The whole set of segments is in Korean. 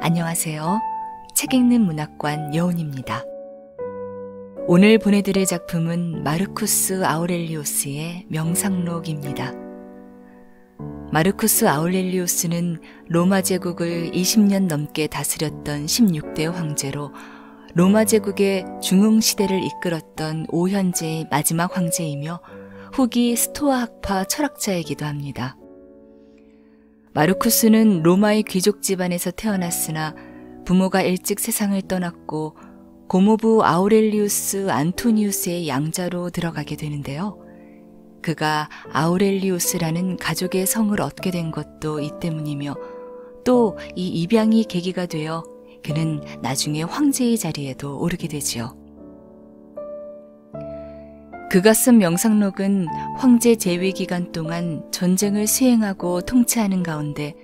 안녕하세요. 책 읽는 문학관 여운입니다. 오늘 보내드릴 작품은 마르쿠스 아우렐리우스의 명상록입니다. 마르쿠스 아우렐리우스는 로마 제국을 20년 넘게 다스렸던 16대 황제로 로마 제국의 중흥시대를 이끌었던 오현제의 마지막 황제이며 후기 스토아 학파 철학자이기도 합니다. 마르쿠스는 로마의 귀족 집안에서 태어났으나 부모가 일찍 세상을 떠났고 고모부 아우렐리우스 안토니우스의 양자로 들어가게 되는데요. 그가 아우렐리우스라는 가족의 성을 얻게 된 것도 이 때문이며 또 이 입양이 계기가 되어 그는 나중에 황제의 자리에도 오르게 되지요. 그가 쓴 명상록은 황제 재위 기간 동안 전쟁을 수행하고 통치하는 가운데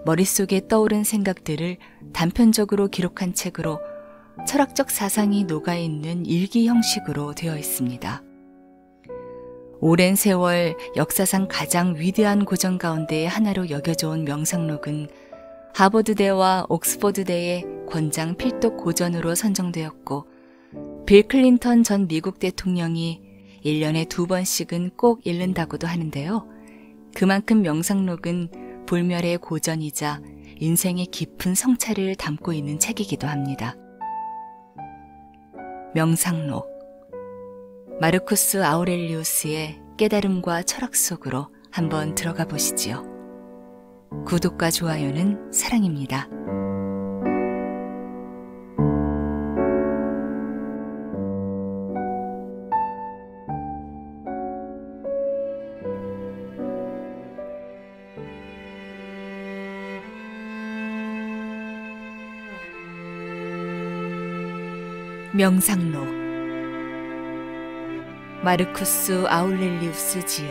머릿속에 떠오른 생각들을 단편적으로 기록한 책으로 철학적 사상이 녹아있는 일기 형식으로 되어 있습니다. 오랜 세월 역사상 가장 위대한 고전 가운데의 하나로 여겨져 온 명상록은 하버드대와 옥스퍼드대의 권장 필독 고전으로 선정되었고 빌 클린턴 전 미국 대통령이 1년에 2번씩은 꼭 읽는다고도 하는데요. 그만큼 명상록은 불멸의 고전이자 인생의 깊은 성찰을 담고 있는 책이기도 합니다. 명상록, 마르쿠스 아우렐리우스의 깨달음과 철학 속으로 한번 들어가 보시지요. 구독과 좋아요는 사랑입니다. 명상록, 마르쿠스 아우렐리우스 지음,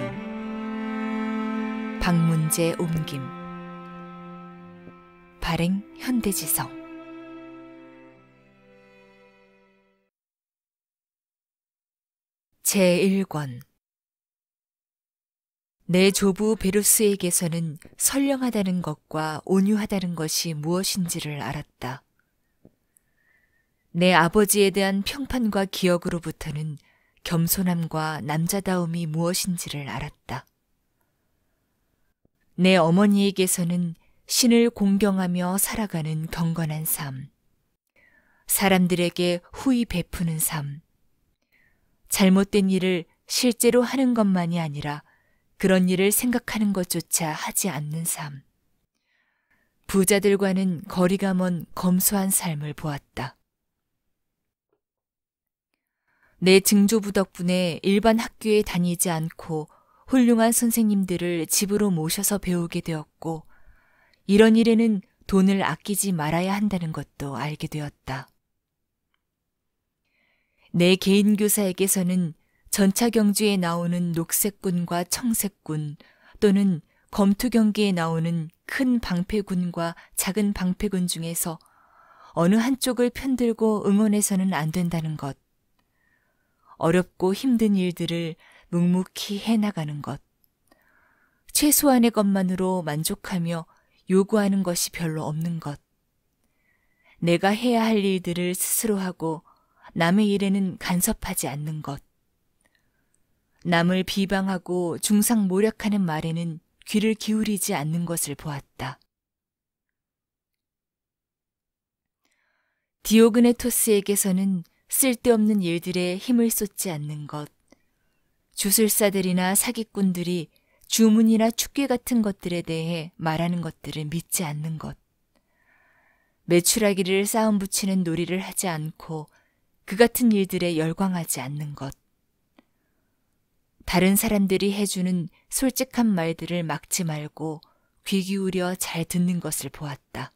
박문재 옮김, 발행 현대지성. 제1권. 내 조부 베루스에게서는 선량하다는 것과 온유하다는 것이 무엇인지를 알았다. 내 아버지에 대한 평판과 기억으로부터는 겸손함과 남자다움이 무엇인지를 알았다. 내 어머니에게서는 신을 공경하며 살아가는 경건한 삶, 사람들에게 후히 베푸는 삶, 잘못된 일을 실제로 하는 것만이 아니라 그런 일을 생각하는 것조차 하지 않는 삶, 부자들과는 거리가 먼 검소한 삶을 보았다. 내 증조부 덕분에 일반 학교에 다니지 않고 훌륭한 선생님들을 집으로 모셔서 배우게 되었고, 이런 일에는 돈을 아끼지 말아야 한다는 것도 알게 되었다. 내 개인 교사에게서는 전차경주에 나오는 녹색군과 청색군 또는 검투경기에 나오는 큰 방패군과 작은 방패군 중에서 어느 한쪽을 편들고 응원해서는 안 된다는 것, 어렵고 힘든 일들을 묵묵히 해나가는 것, 최소한의 것만으로 만족하며 요구하는 것이 별로 없는 것, 내가 해야 할 일들을 스스로 하고 남의 일에는 간섭하지 않는 것, 남을 비방하고 중상모략하는 말에는 귀를 기울이지 않는 것을 보았다. 디오그네토스에게서는 쓸데없는 일들에 힘을 쏟지 않는 것, 주술사들이나 사기꾼들이 주문이나 축계 같은 것들에 대해 말하는 것들을 믿지 않는 것, 매출하기를 싸움 붙이는 놀이를 하지 않고 그 같은 일들에 열광하지 않는 것, 다른 사람들이 해주는 솔직한 말들을 막지 말고 귀 기울여 잘 듣는 것을 보았다.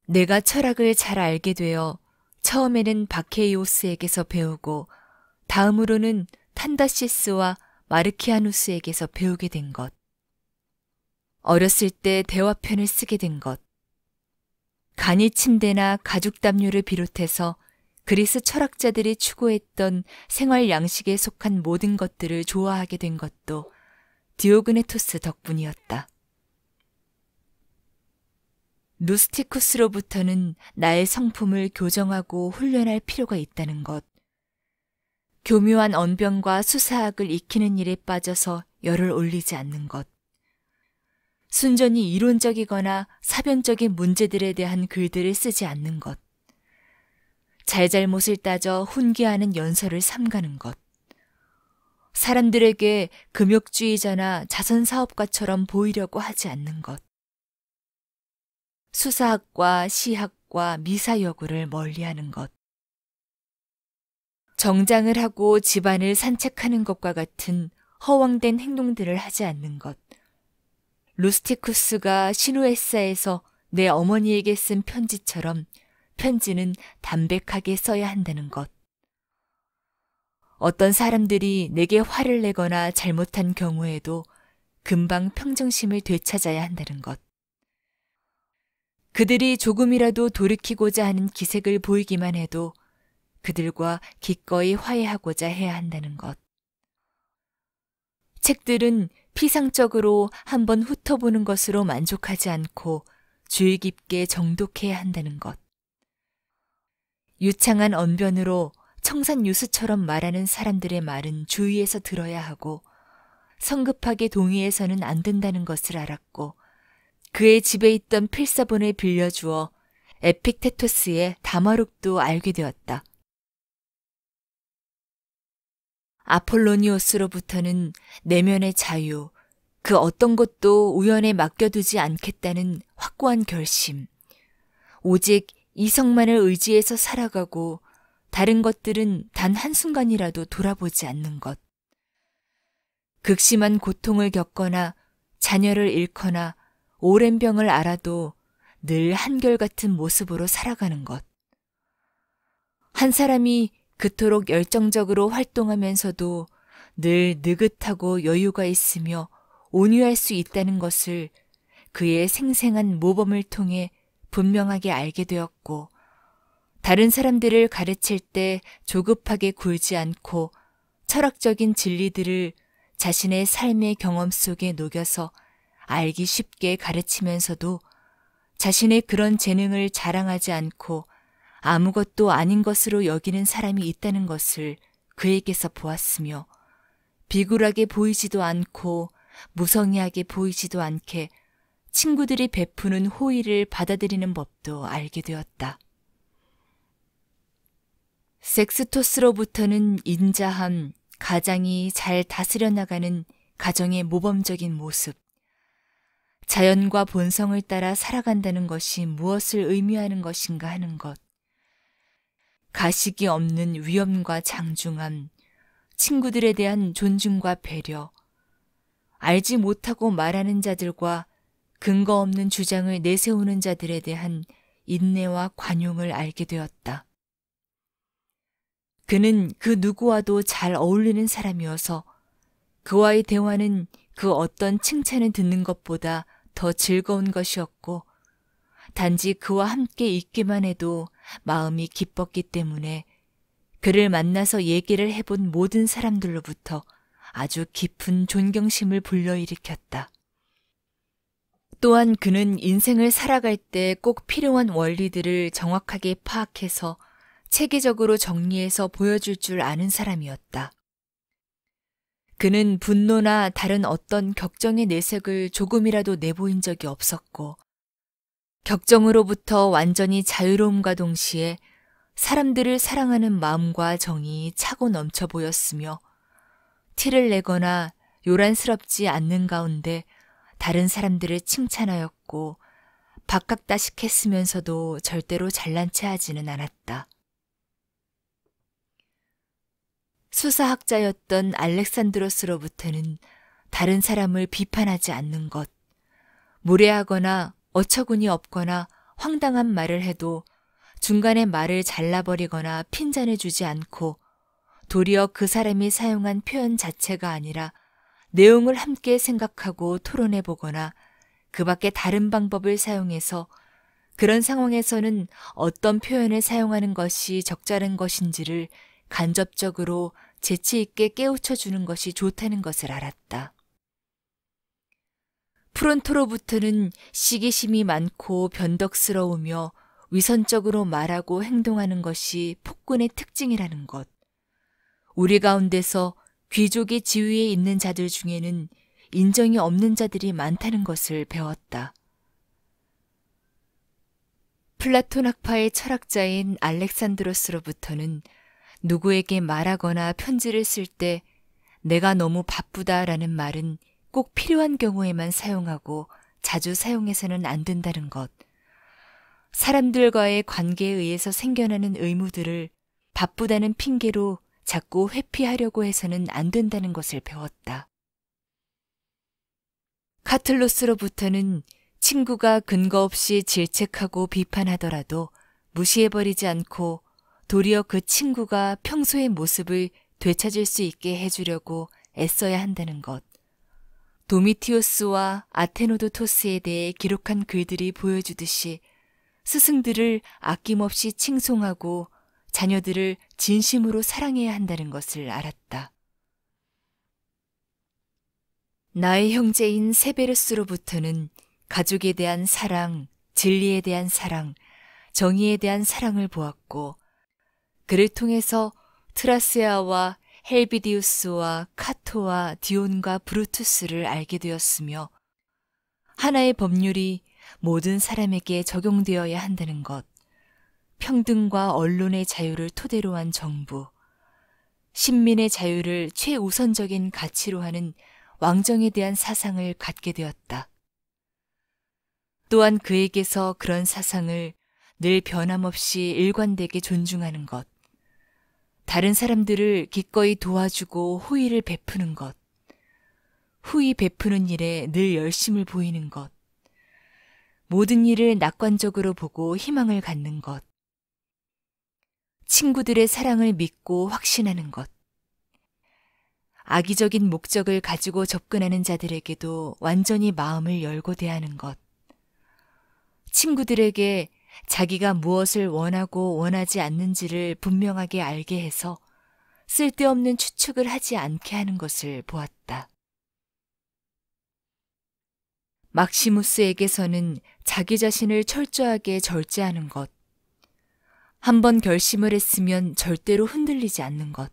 내가 철학을 잘 알게 되어 처음에는 바케이오스에게서 배우고 다음으로는 탄다시스와 마르키아누스에게서 배우게 된 것, 어렸을 때 대화편을 쓰게 된 것, 간이 침대나 가죽 담요를 비롯해서 그리스 철학자들이 추구했던 생활 양식에 속한 모든 것들을 좋아하게 된 것도 디오그네토스 덕분이었다. 루스티쿠스로부터는 나의 성품을 교정하고 훈련할 필요가 있다는 것. 교묘한 언변과 수사학을 익히는 일에 빠져서 열을 올리지 않는 것. 순전히 이론적이거나 사변적인 문제들에 대한 글들을 쓰지 않는 것. 잘잘못을 따져 훈계하는 연설을 삼가는 것. 사람들에게 금욕주의자나 자선사업가처럼 보이려고 하지 않는 것. 수사학과 시학과 미사여구를 멀리하는 것. 정장을 하고 집안을 산책하는 것과 같은 허황된 행동들을 하지 않는 것. 루스티쿠스가 시누에사에서 내 어머니에게 쓴 편지처럼 편지는 담백하게 써야 한다는 것. 어떤 사람들이 내게 화를 내거나 잘못한 경우에도 금방 평정심을 되찾아야 한다는 것. 그들이 조금이라도 돌이키고자 하는 기색을 보이기만 해도 그들과 기꺼이 화해하고자 해야 한다는 것. 책들은 피상적으로 한번 훑어보는 것으로 만족하지 않고 주의 깊게 정독해야 한다는 것. 유창한 언변으로 청산유수처럼 말하는 사람들의 말은 주의해서 들어야 하고 성급하게 동의해서는 안 된다는 것을 알았고 그의 집에 있던 필사본을 빌려주어 에픽테토스의 담화록도 알게 되었다. 아폴로니오스로부터는 내면의 자유, 그 어떤 것도 우연에 맡겨두지 않겠다는 확고한 결심, 오직 이성만을 의지해서 살아가고 다른 것들은 단 한순간이라도 돌아보지 않는 것, 극심한 고통을 겪거나 자녀를 잃거나 오랜 병을 앓아도 늘 한결같은 모습으로 살아가는 것. 한 사람이 그토록 열정적으로 활동하면서도 늘 느긋하고 여유가 있으며 온유할 수 있다는 것을 그의 생생한 모범을 통해 분명하게 알게 되었고, 다른 사람들을 가르칠 때 조급하게 굴지 않고 철학적인 진리들을 자신의 삶의 경험 속에 녹여서 알기 쉽게 가르치면서도 자신의 그런 재능을 자랑하지 않고 아무것도 아닌 것으로 여기는 사람이 있다는 것을 그에게서 보았으며 비굴하게 보이지도 않고 무성의하게 보이지도 않게 친구들이 베푸는 호의를 받아들이는 법도 알게 되었다. 섹스토스로부터는 인자함, 가장이 잘 다스려 나가는 가정의 모범적인 모습, 자연과 본성을 따라 살아간다는 것이 무엇을 의미하는 것인가 하는 것, 가식이 없는 위엄과 장중함, 친구들에 대한 존중과 배려, 알지 못하고 말하는 자들과 근거 없는 주장을 내세우는 자들에 대한 인내와 관용을 알게 되었다. 그는 그 누구와도 잘 어울리는 사람이어서 그와의 대화는 그 어떤 칭찬을 듣는 것보다 더 즐거운 것이었고 단지 그와 함께 있기만 해도 마음이 기뻤기 때문에 그를 만나서 얘기를 해본 모든 사람들로부터 아주 깊은 존경심을 불러일으켰다. 또한 그는 인생을 살아갈 때 꼭 필요한 원리들을 정확하게 파악해서 체계적으로 정리해서 보여줄 줄 아는 사람이었다. 그는 분노나 다른 어떤 격정의 내색을 조금이라도 내보인 적이 없었고 격정으로부터 완전히 자유로움과 동시에 사람들을 사랑하는 마음과 정이 차고 넘쳐 보였으며 티를 내거나 요란스럽지 않는 가운데 다른 사람들을 칭찬하였고 박학다식했으면서도 절대로 잘난 체 하지는 않았다. 수사학자였던 알렉산드로스로부터는 다른 사람을 비판하지 않는 것, 무례하거나 어처구니 없거나 황당한 말을 해도 중간에 말을 잘라버리거나 핀잔해주지 않고 도리어 그 사람이 사용한 표현 자체가 아니라 내용을 함께 생각하고 토론해보거나 그 밖에 다른 방법을 사용해서 그런 상황에서는 어떤 표현을 사용하는 것이 적절한 것인지를 간접적으로 재치 있게 깨우쳐 주는 것이 좋다는 것을 알았다. 프론토로부터는 시기심이 많고 변덕스러우며 위선적으로 말하고 행동하는 것이 폭군의 특징이라는 것. 우리 가운데서 귀족의 지위에 있는 자들 중에는 인정이 없는 자들이 많다는 것을 배웠다. 플라톤 학파의 철학자인 알렉산드로스로부터는 누구에게 말하거나 편지를 쓸 때 내가 너무 바쁘다라는 말은 꼭 필요한 경우에만 사용하고 자주 사용해서는 안 된다는 것. 사람들과의 관계에 의해서 생겨나는 의무들을 바쁘다는 핑계로 자꾸 회피하려고 해서는 안 된다는 것을 배웠다. 카틀로스로부터는 친구가 근거 없이 질책하고 비판하더라도 무시해버리지 않고 도리어 그 친구가 평소의 모습을 되찾을 수 있게 해주려고 애써야 한다는 것. 도미티오스와 아테노도토스에 대해 기록한 글들이 보여주듯이 스승들을 아낌없이 칭송하고 자녀들을 진심으로 사랑해야 한다는 것을 알았다. 나의 형제인 세베르스로부터는 가족에 대한 사랑, 진리에 대한 사랑, 정의에 대한 사랑을 보았고 그를 통해서 트라스야와 헬비디우스와 카토와 디온과 브루투스를 알게 되었으며 하나의 법률이 모든 사람에게 적용되어야 한다는 것, 평등과 언론의 자유를 토대로 한 정부, 신민의 자유를 최우선적인 가치로 하는 왕정에 대한 사상을 갖게 되었다. 또한 그에게서 그런 사상을 늘 변함없이 일관되게 존중하는 것, 다른 사람들을 기꺼이 도와주고 호의를 베푸는 것, 후히 베푸는 일에 늘 열심을 보이는 것, 모든 일을 낙관적으로 보고 희망을 갖는 것, 친구들의 사랑을 믿고 확신하는 것, 악의적인 목적을 가지고 접근하는 자들에게도 완전히 마음을 열고 대하는 것, 친구들에게 자기가 무엇을 원하고 원하지 않는지를 분명하게 알게 해서 쓸데없는 추측을 하지 않게 하는 것을 보았다. 막시무스에게서는 자기 자신을 철저하게 절제하는 것, 한번 결심을 했으면 절대로 흔들리지 않는 것,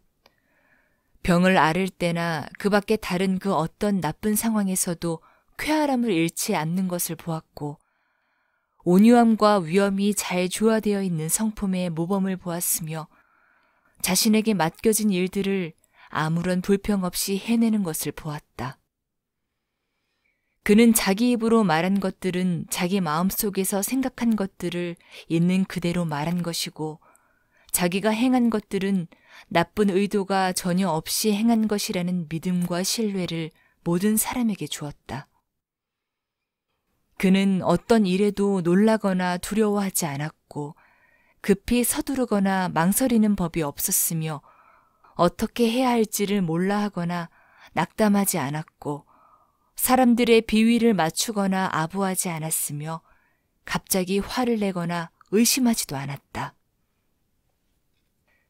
병을 앓을 때나 그 밖에 다른 그 어떤 나쁜 상황에서도 쾌활함을 잃지 않는 것을 보았고, 온유함과 위엄이 잘 조화되어 있는 성품의 모범을 보았으며 자신에게 맡겨진 일들을 아무런 불평 없이 해내는 것을 보았다. 그는 자기 입으로 말한 것들은 자기 마음속에서 생각한 것들을 있는 그대로 말한 것이고 자기가 행한 것들은 나쁜 의도가 전혀 없이 행한 것이라는 믿음과 신뢰를 모든 사람에게 주었다. 그는 어떤 일에도 놀라거나 두려워하지 않았고 급히 서두르거나 망설이는 법이 없었으며 어떻게 해야 할지를 몰라 하거나 낙담하지 않았고 사람들의 비위를 맞추거나 아부하지 않았으며 갑자기 화를 내거나 의심하지도 않았다.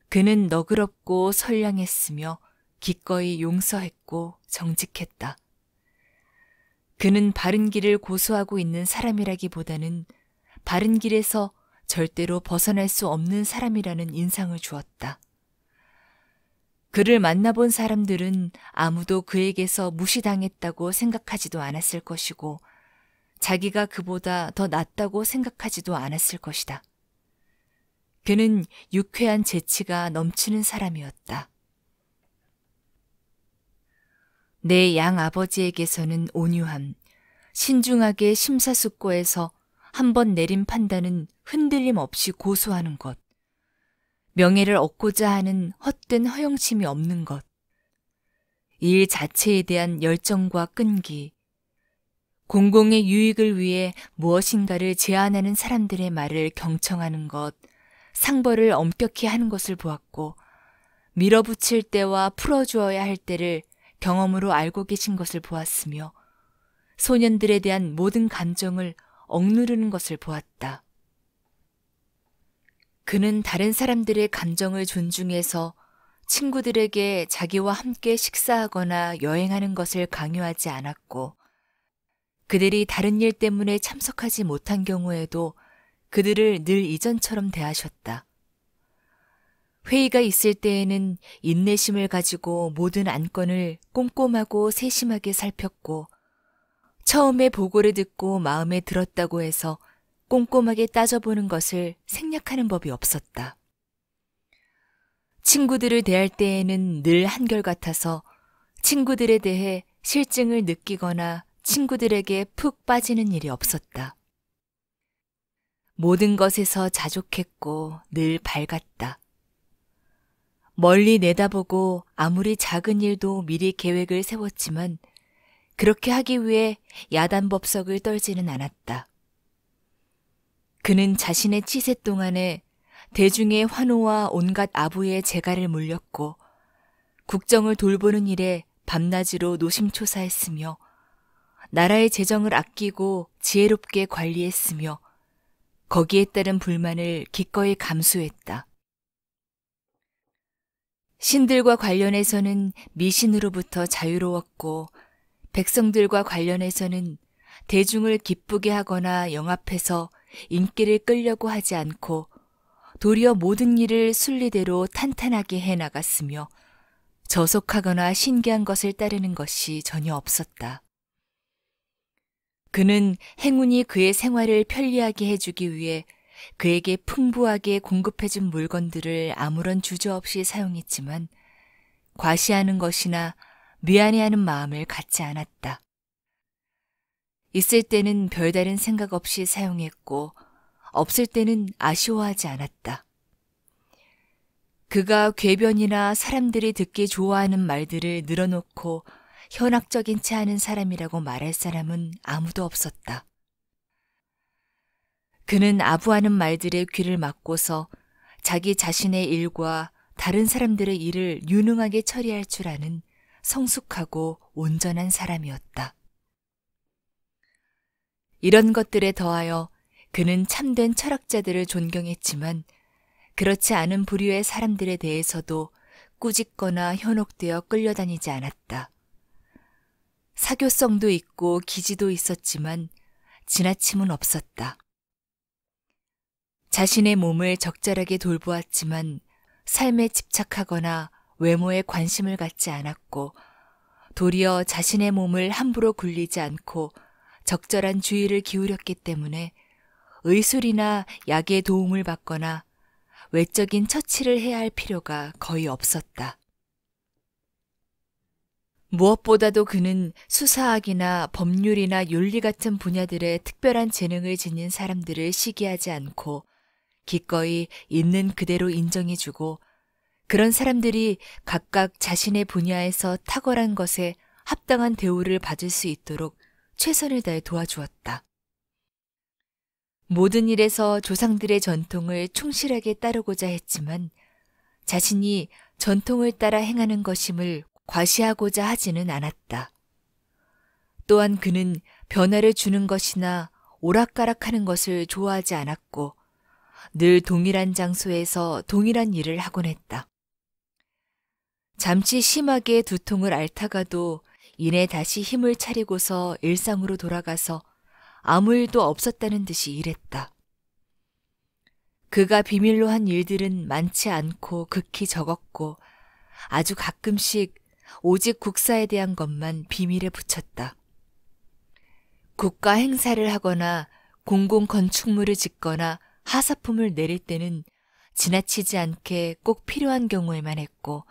그는 너그럽고 선량했으며 기꺼이 용서했고 정직했다. 그는 바른 길을 고수하고 있는 사람이라기보다는 바른 길에서 절대로 벗어날 수 없는 사람이라는 인상을 주었다. 그를 만나본 사람들은 아무도 그에게서 무시당했다고 생각하지도 않았을 것이고 자기가 그보다 더 낫다고 생각하지도 않았을 것이다. 그는 유쾌한 재치가 넘치는 사람이었다. 내 양아버지에게서는 온유함, 신중하게 심사숙고해서 한번 내린 판단은 흔들림 없이 고수하는 것, 명예를 얻고자 하는 헛된 허영심이 없는 것, 일 자체에 대한 열정과 끈기, 공공의 유익을 위해 무엇인가를 제안하는 사람들의 말을 경청하는 것, 상벌을 엄격히 하는 것을 보았고 밀어붙일 때와 풀어주어야 할 때를 경험으로 알고 계신 것을 보았으며 소년들에 대한 모든 감정을 억누르는 것을 보았다. 그는 다른 사람들의 감정을 존중해서 친구들에게 자기와 함께 식사하거나 여행하는 것을 강요하지 않았고 그들이 다른 일 때문에 참석하지 못한 경우에도 그들을 늘 이전처럼 대하셨다. 회의가 있을 때에는 인내심을 가지고 모든 안건을 꼼꼼하고 세심하게 살폈고, 처음에 보고를 듣고 마음에 들었다고 해서 꼼꼼하게 따져보는 것을 생략하는 법이 없었다. 친구들을 대할 때에는 늘 한결같아서 친구들에 대해 실증을 느끼거나 친구들에게 푹 빠지는 일이 없었다. 모든 것에서 자족했고 늘 밝았다. 멀리 내다보고 아무리 작은 일도 미리 계획을 세웠지만 그렇게 하기 위해 야단법석을 떨지는 않았다. 그는 자신의 치세 동안에 대중의 환호와 온갖 아부의 재갈을 물렸고 국정을 돌보는 일에 밤낮으로 노심초사했으며 나라의 재정을 아끼고 지혜롭게 관리했으며 거기에 따른 불만을 기꺼이 감수했다. 신들과 관련해서는 미신으로부터 자유로웠고 백성들과 관련해서는 대중을 기쁘게 하거나 영합해서 인기를 끌려고 하지 않고 도리어 모든 일을 순리대로 탄탄하게 해나갔으며 저속하거나 신기한 것을 따르는 것이 전혀 없었다. 그는 행운이 그의 생활을 편리하게 해주기 위해 그에게 풍부하게 공급해준 물건들을 아무런 주저없이 사용했지만 과시하는 것이나 미안해하는 마음을 갖지 않았다. 있을 때는 별다른 생각 없이 사용했고 없을 때는 아쉬워하지 않았다. 그가 궤변이나 사람들이 듣기 좋아하는 말들을 늘어놓고 현학적인 채 하는 사람이라고 말할 사람은 아무도 없었다. 그는 아부하는 말들의 귀를 막고서 자기 자신의 일과 다른 사람들의 일을 유능하게 처리할 줄 아는 성숙하고 온전한 사람이었다. 이런 것들에 더하여 그는 참된 철학자들을 존경했지만 그렇지 않은 부류의 사람들에 대해서도 꾸짖거나 현혹되어 끌려다니지 않았다. 사교성도 있고 기지도 있었지만 지나침은 없었다. 자신의 몸을 적절하게 돌보았지만 삶에 집착하거나 외모에 관심을 갖지 않았고 도리어 자신의 몸을 함부로 굴리지 않고 적절한 주의를 기울였기 때문에 의술이나 약의 도움을 받거나 외적인 처치를 해야 할 필요가 거의 없었다. 무엇보다도 그는 수사학이나 법률이나 윤리 같은 분야들의 특별한 재능을 지닌 사람들을 시기하지 않고 기꺼이 있는 그대로 인정해주고 그런 사람들이 각각 자신의 분야에서 탁월한 것에 합당한 대우를 받을 수 있도록 최선을 다해 도와주었다. 모든 일에서 조상들의 전통을 충실하게 따르고자 했지만 자신이 전통을 따라 행하는 것임을 과시하고자 하지는 않았다. 또한 그는 변화를 주는 것이나 오락가락하는 것을 좋아하지 않았고 늘 동일한 장소에서 동일한 일을 하곤 했다. 잠시 심하게 두통을 앓다가도 이내 다시 힘을 차리고서 일상으로 돌아가서 아무 일도 없었다는 듯이 일했다. 그가 비밀로 한 일들은 많지 않고 극히 적었고 아주 가끔씩 오직 국사에 대한 것만 비밀에 붙였다. 국가 행사를 하거나 공공 건축물을 짓거나 하사품을 내릴 때는 지나치지 않게 꼭 필요한 경우에만 했고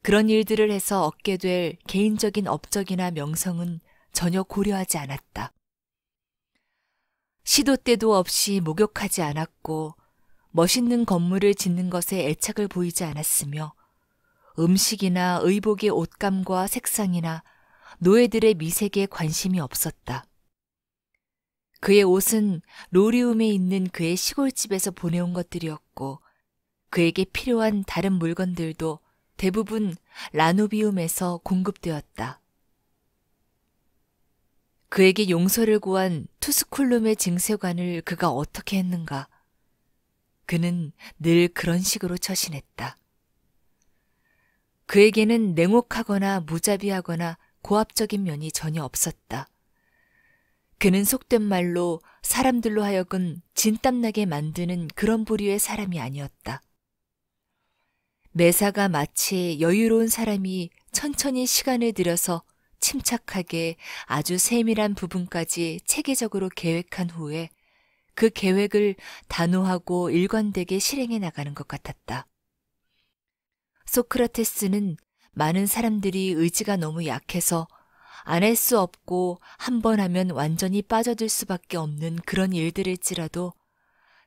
그런 일들을 해서 얻게 될 개인적인 업적이나 명성은 전혀 고려하지 않았다. 시도 때도 없이 목욕하지 않았고 멋있는 건물을 짓는 것에 애착을 보이지 않았으며 음식이나 의복의 옷감과 색상이나 노예들의 미색에 관심이 없었다. 그의 옷은 로리움에 있는 그의 시골집에서 보내온 것들이었고 그에게 필요한 다른 물건들도 대부분 라노비움에서 공급되었다. 그에게 용서를 구한 투스쿨룸의 징세관을 그가 어떻게 했는가? 그는 늘 그런 식으로 처신했다. 그에게는 냉혹하거나 무자비하거나 고압적인 면이 전혀 없었다. 그는 속된 말로 사람들로 하여금 진땀나게 만드는 그런 부류의 사람이 아니었다. 매사가 마치 여유로운 사람이 천천히 시간을 들여서 침착하게 아주 세밀한 부분까지 체계적으로 계획한 후에 그 계획을 단호하고 일관되게 실행해 나가는 것 같았다. 소크라테스는 많은 사람들이 의지가 너무 약해서 안 할 수 없고 한 번 하면 완전히 빠져들 수밖에 없는 그런 일들일지라도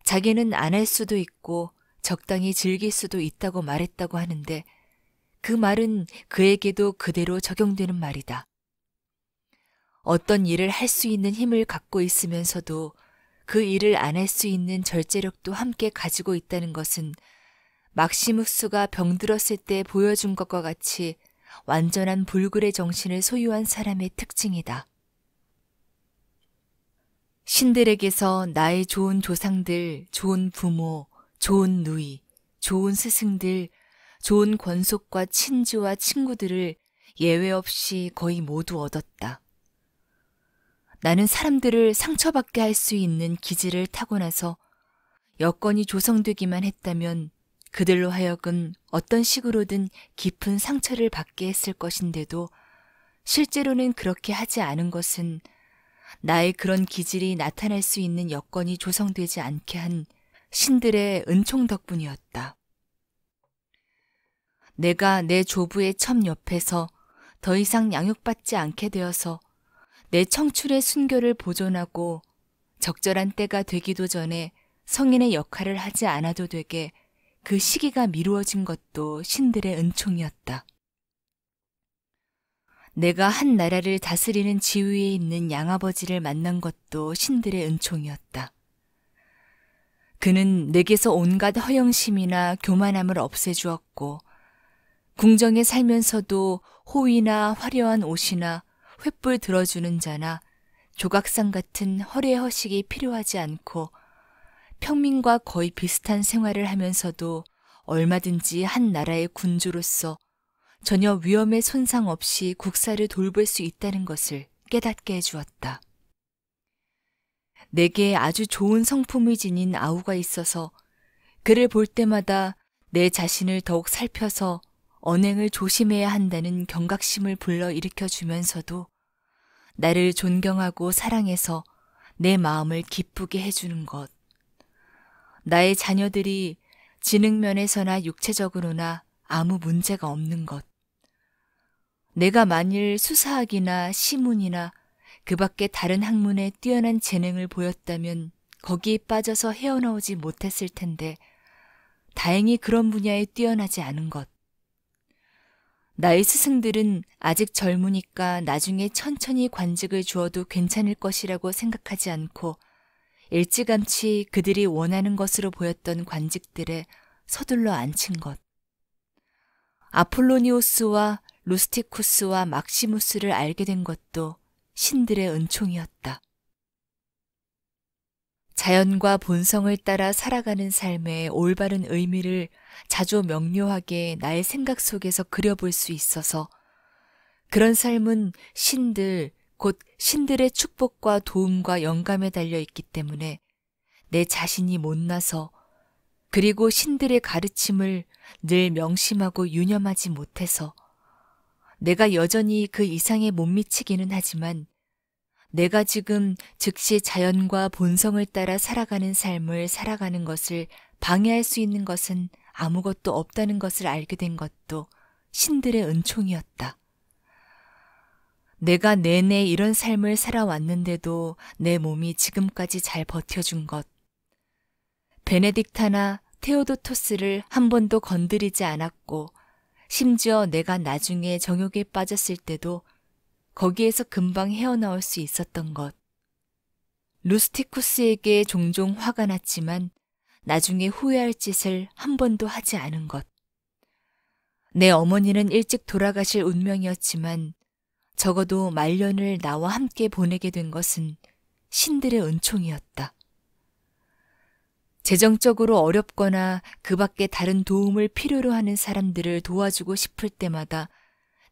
자기는 안 할 수도 있고 적당히 즐길 수도 있다고 말했다고 하는데 그 말은 그에게도 그대로 적용되는 말이다. 어떤 일을 할 수 있는 힘을 갖고 있으면서도 그 일을 안 할 수 있는 절제력도 함께 가지고 있다는 것은 막시무스가 병들었을 때 보여준 것과 같이 완전한 불굴의 정신을 소유한 사람의 특징이다. 신들에게서 나의 좋은 조상들, 좋은 부모, 좋은 누이, 좋은 스승들, 좋은 권속과 친지와 친구들을 예외 없이 거의 모두 얻었다. 나는 사람들을 상처받게 할 수 있는 기질을 타고나서 여건이 조성되기만 했다면 그들로 하여금 어떤 식으로든 깊은 상처를 받게 했을 것인데도 실제로는 그렇게 하지 않은 것은 나의 그런 기질이 나타날 수 있는 여건이 조성되지 않게 한 신들의 은총 덕분이었다. 내가 내 조부의 첩 옆에서 더 이상 양육받지 않게 되어서 내 청춘의 순결을 보존하고 적절한 때가 되기도 전에 성인의 역할을 하지 않아도 되게 그 시기가 미루어진 것도 신들의 은총이었다. 내가 한 나라를 다스리는 지위에 있는 양아버지를 만난 것도 신들의 은총이었다. 그는 내게서 온갖 허영심이나 교만함을 없애주었고 궁정에 살면서도 호의나 화려한 옷이나 횃불 들어주는 자나 조각상 같은 허례허식이 필요하지 않고 평민과 거의 비슷한 생활을 하면서도 얼마든지 한 나라의 군주로서 전혀 위험의 손상 없이 국사를 돌볼 수 있다는 것을 깨닫게 해주었다. 내게 아주 좋은 성품을 지닌 아우가 있어서 그를 볼 때마다 내 자신을 더욱 살펴서 언행을 조심해야 한다는 경각심을 불러일으켜 주면서도 나를 존경하고 사랑해서 내 마음을 기쁘게 해주는 것. 나의 자녀들이 지능면에서나 육체적으로나 아무 문제가 없는 것. 내가 만일 수사학이나 시문이나 그 밖에 다른 학문에 뛰어난 재능을 보였다면 거기에 빠져서 헤어나오지 못했을 텐데 다행히 그런 분야에 뛰어나지 않은 것. 나의 스승들은 아직 젊으니까 나중에 천천히 관직을 주어도 괜찮을 것이라고 생각하지 않고 일찌감치 그들이 원하는 것으로 보였던 관직들에 서둘러 앉힌 것. 아폴로니오스와 루스티쿠스와 막시무스를 알게 된 것도 신들의 은총이었다. 자연과 본성을 따라 살아가는 삶의 올바른 의미를 자주 명료하게 나의 생각 속에서 그려볼 수 있어서 그런 삶은 신들, 곧 신들의 축복과 도움과 영감에 달려있기 때문에 내 자신이 못나서 그리고 신들의 가르침을 늘 명심하고 유념하지 못해서 내가 여전히 그 이상에 못 미치기는 하지만 내가 지금 즉시 자연과 본성을 따라 살아가는 삶을 살아가는 것을 방해할 수 있는 것은 아무것도 없다는 것을 알게 된 것도 신들의 은총이었다. 내가 내내 이런 삶을 살아왔는데도 내 몸이 지금까지 잘 버텨준 것. 베네딕타나 테오도토스를 한 번도 건드리지 않았고 심지어 내가 나중에 정욕에 빠졌을 때도 거기에서 금방 헤어나올 수 있었던 것. 루스티쿠스에게 종종 화가 났지만 나중에 후회할 짓을 한 번도 하지 않은 것. 내 어머니는 일찍 돌아가실 운명이었지만 적어도 말년을 나와 함께 보내게 된 것은 신들의 은총이었다. 재정적으로 어렵거나 그 밖에 다른 도움을 필요로 하는 사람들을 도와주고 싶을 때마다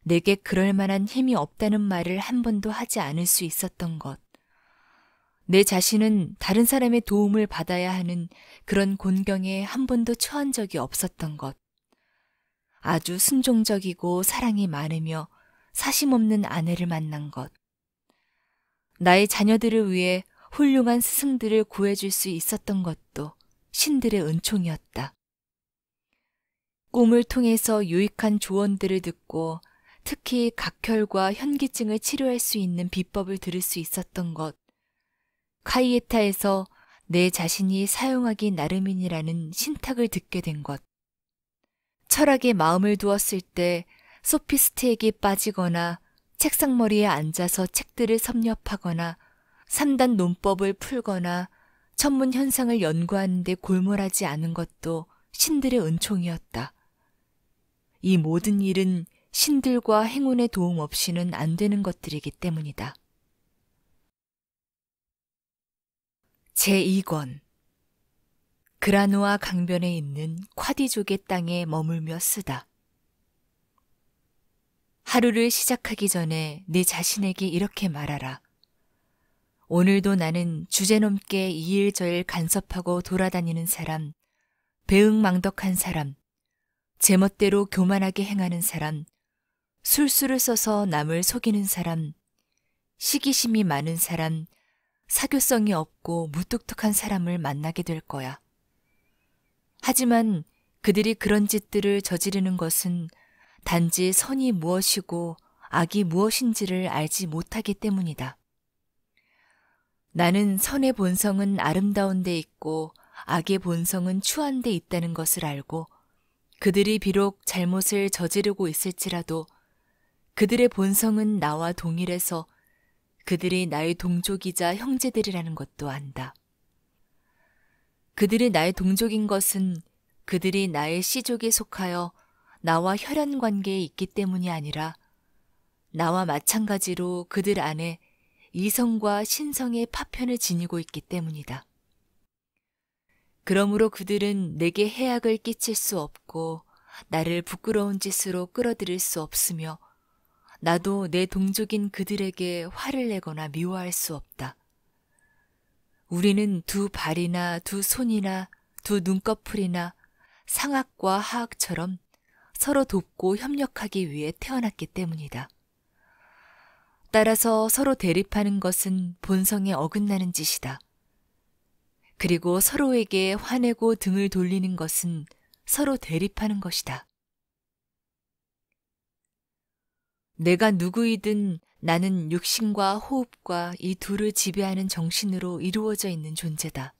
내게 그럴 만한 힘이 없다는 말을 한 번도 하지 않을 수 있었던 것. 내 자신은 다른 사람의 도움을 받아야 하는 그런 곤경에 한 번도 처한 적이 없었던 것. 아주 순종적이고 사랑이 많으며 사심 없는 아내를 만난 것. 나의 자녀들을 위해 훌륭한 스승들을 구해줄 수 있었던 것도 신들의 은총이었다. 꿈을 통해서 유익한 조언들을 듣고 특히 각혈과 현기증을 치료할 수 있는 비법을 들을 수 있었던 것. 카이에타에서 내 자신이 사용하기 나름이라는 신탁을 듣게 된 것. 철학에 마음을 두었을 때 소피스트에게 빠지거나 책상머리에 앉아서 책들을 섭렵하거나 3단 논법을 풀거나 천문 현상을 연구하는 데 골몰하지 않은 것도 신들의 은총이었다. 이 모든 일은 신들과 행운의 도움 없이는 안 되는 것들이기 때문이다. 제2권 그라노아 강변에 있는 콰디족의 땅에 머물며 쓰다. 하루를 시작하기 전에 네 자신에게 이렇게 말하라. 오늘도 나는 주제넘게 이 일 저 일 간섭하고 돌아다니는 사람, 배응망덕한 사람, 제멋대로 교만하게 행하는 사람, 술수를 써서 남을 속이는 사람, 시기심이 많은 사람, 사교성이 없고 무뚝뚝한 사람을 만나게 될 거야. 하지만 그들이 그런 짓들을 저지르는 것은 단지 선이 무엇이고 악이 무엇인지를 알지 못하기 때문이다. 나는 선의 본성은 아름다운 데 있고 악의 본성은 추한 데 있다는 것을 알고 그들이 비록 잘못을 저지르고 있을지라도 그들의 본성은 나와 동일해서 그들이 나의 동족이자 형제들이라는 것도 안다. 그들이 나의 동족인 것은 그들이 나의 씨족에 속하여 나와 혈연 관계에 있기 때문이 아니라 나와 마찬가지로 그들 안에 이성과 신성의 파편을 지니고 있기 때문이다. 그러므로 그들은 내게 해악을 끼칠 수 없고 나를 부끄러운 짓으로 끌어들일 수 없으며 나도 내 동족인 그들에게 화를 내거나 미워할 수 없다. 우리는 두 발이나 두 손이나 두 눈꺼풀이나 상악과 하악처럼 서로 돕고 협력하기 위해 태어났기 때문이다. 따라서 서로 대립하는 것은 본성에 어긋나는 짓이다. 그리고 서로에게 화내고 등을 돌리는 것은 서로 대립하는 것이다. 내가 누구이든 나는 육신과 호흡과 이 둘을 지배하는 정신으로 이루어져 있는 존재다.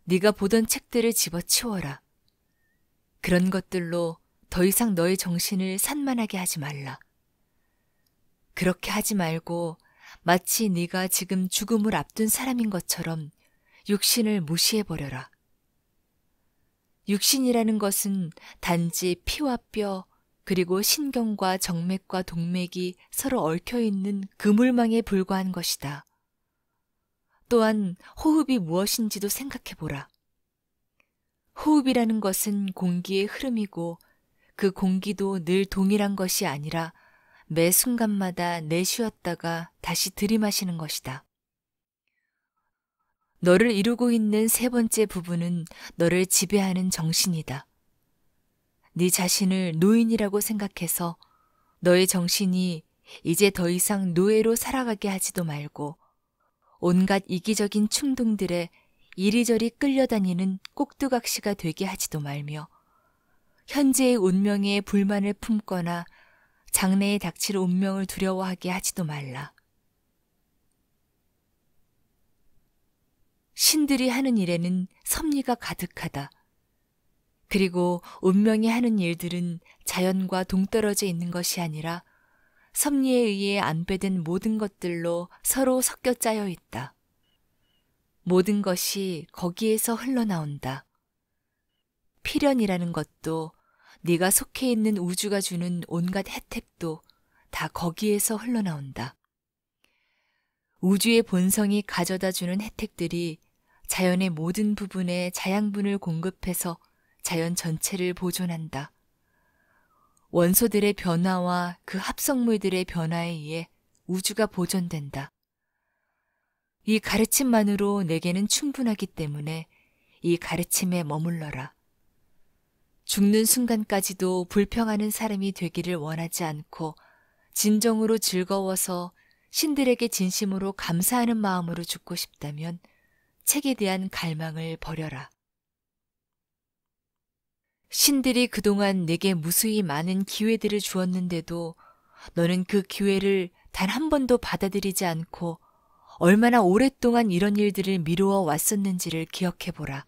네가 보던 책들을 집어치워라. 그런 것들로 더 이상 너의 정신을 산만하게 하지 말라. 그렇게 하지 말고 마치 네가 지금 죽음을 앞둔 사람인 것처럼 육신을 무시해버려라. 육신이라는 것은 단지 피와 뼈 그리고 신경과 정맥과 동맥이 서로 얽혀있는 그물망에 불과한 것이다. 또한 호흡이 무엇인지도 생각해보라. 호흡이라는 것은 공기의 흐름이고 그 공기도 늘 동일한 것이 아니라 매 순간마다 내쉬었다가 다시 들이마시는 것이다. 너를 이루고 있는 세 번째 부분은 너를 지배하는 정신이다. 네 자신을 노인이라고 생각해서 너의 정신이 이제 더 이상 노예로 살아가게 하지도 말고 온갖 이기적인 충동들에 이리저리 끌려다니는 꼭두각시가 되게 하지도 말며 현재의 운명에 불만을 품거나 장래에 닥칠 운명을 두려워하게 하지도 말라. 신들이 하는 일에는 섭리가 가득하다. 그리고 운명이 하는 일들은 자연과 동떨어져 있는 것이 아니라 섭리에 의해 안배된 모든 것들로 서로 섞여 짜여 있다. 모든 것이 거기에서 흘러나온다. 필연이라는 것도 네가 속해 있는 우주가 주는 온갖 혜택도 다 거기에서 흘러나온다. 우주의 본성이 가져다 주는 혜택들이 자연의 모든 부분에 자양분을 공급해서 자연 전체를 보존한다. 원소들의 변화와 그 합성물들의 변화에 의해 우주가 보존된다. 이 가르침만으로 내게는 충분하기 때문에 이 가르침에 머물러라. 죽는 순간까지도 불평하는 사람이 되기를 원하지 않고 진정으로 즐거워서 신들에게 진심으로 감사하는 마음으로 죽고 싶다면 책에 대한 갈망을 버려라. 신들이 그동안 내게 무수히 많은 기회들을 주었는데도 너는 그 기회를 단 한 번도 받아들이지 않고 얼마나 오랫동안 이런 일들을 미루어 왔었는지를 기억해보라.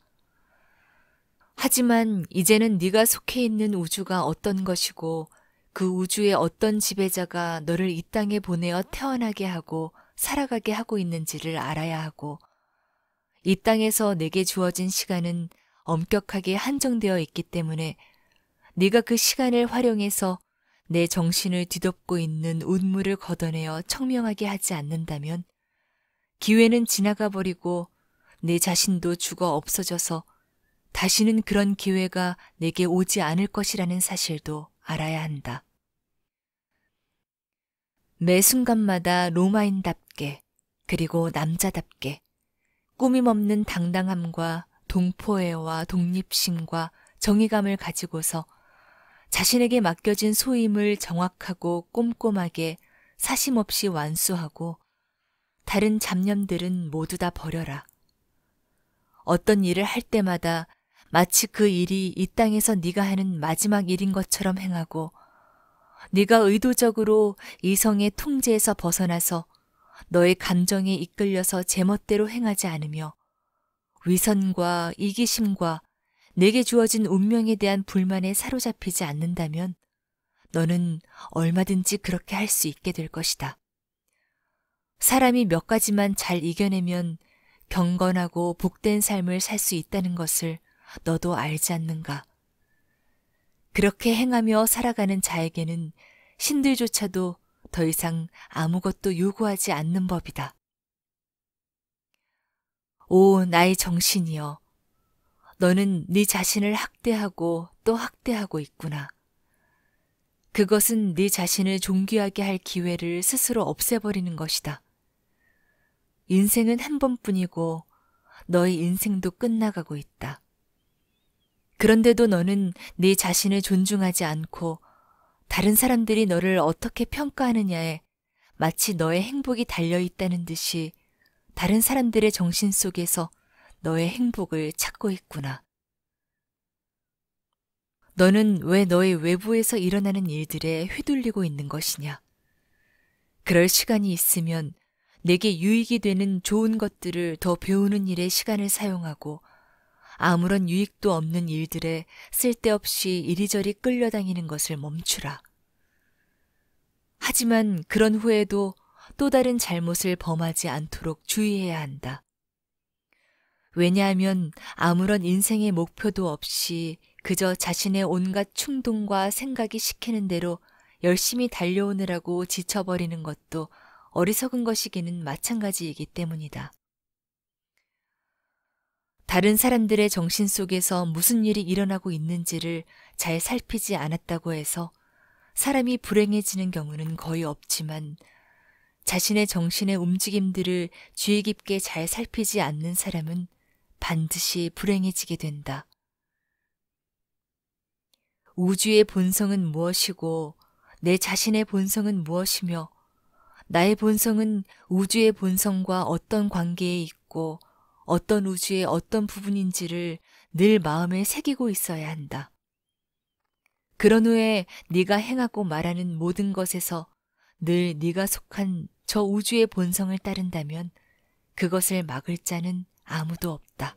하지만 이제는 네가 속해 있는 우주가 어떤 것이고 그 우주의 어떤 지배자가 너를 이 땅에 보내어 태어나게 하고 살아가게 하고 있는지를 알아야 하고 이 땅에서 내게 주어진 시간은 엄격하게 한정되어 있기 때문에 네가 그 시간을 활용해서 내 정신을 뒤덮고 있는 운물을 걷어내어 청명하게 하지 않는다면 기회는 지나가 버리고 내 자신도 죽어 없어져서 다시는 그런 기회가 내게 오지 않을 것이라는 사실도 알아야 한다. 매 순간마다 로마인답게 그리고 남자답게 꾸밈 없는 당당함과 동포애와 독립심과 정의감을 가지고서 자신에게 맡겨진 소임을 정확하고 꼼꼼하게 사심없이 완수하고 다른 잡념들은 모두 다 버려라. 어떤 일을 할 때마다 마치 그 일이 이 땅에서 네가 하는 마지막 일인 것처럼 행하고 네가 의도적으로 이성의 통제에서 벗어나서 너의 감정에 이끌려서 제멋대로 행하지 않으며 위선과 이기심과 내게 주어진 운명에 대한 불만에 사로잡히지 않는다면 너는 얼마든지 그렇게 할 수 있게 될 것이다. 사람이 몇 가지만 잘 이겨내면 경건하고 복된 삶을 살 수 있다는 것을 너도 알지 않는가? 그렇게 행하며 살아가는 자에게는 신들조차도 더 이상 아무것도 요구하지 않는 법이다. 오, 나의 정신이여. 너는 네 자신을 학대하고 또 학대하고 있구나. 그것은 네 자신을 존귀하게 할 기회를 스스로 없애버리는 것이다. 인생은 한 번뿐이고 너의 인생도 끝나가고 있다. 그런데도 너는 네 자신을 존중하지 않고 다른 사람들이 너를 어떻게 평가하느냐에 마치 너의 행복이 달려있다는 듯이 다른 사람들의 정신 속에서 너의 행복을 찾고 있구나. 너는 왜 너의 외부에서 일어나는 일들에 휘둘리고 있는 것이냐? 그럴 시간이 있으면 내게 유익이 되는 좋은 것들을 더 배우는 일에 시간을 사용하고 아무런 유익도 없는 일들에 쓸데없이 이리저리 끌려다니는 것을 멈추라. 하지만 그런 후에도 또 다른 잘못을 범하지 않도록 주의해야 한다. 왜냐하면 아무런 인생의 목표도 없이 그저 자신의 온갖 충동과 생각이 시키는 대로 열심히 달려오느라고 지쳐버리는 것도 어리석은 것이기는 마찬가지이기 때문이다. 다른 사람들의 정신 속에서 무슨 일이 일어나고 있는지를 잘 살피지 않았다고 해서 사람이 불행해지는 경우는 거의 없지만 자신의 정신의 움직임들을 주의 깊게 잘 살피지 않는 사람은 반드시 불행해지게 된다. 우주의 본성은 무엇이고 내 자신의 본성은 무엇이며 나의 본성은 우주의 본성과 어떤 관계에 있고 어떤 우주의 어떤 부분인지를 늘 마음에 새기고 있어야 한다. 그런 후에 네가 행하고 말하는 모든 것에서 늘 네가 속한 저 우주의 본성을 따른다면 그것을 막을 자는 아무도 없다.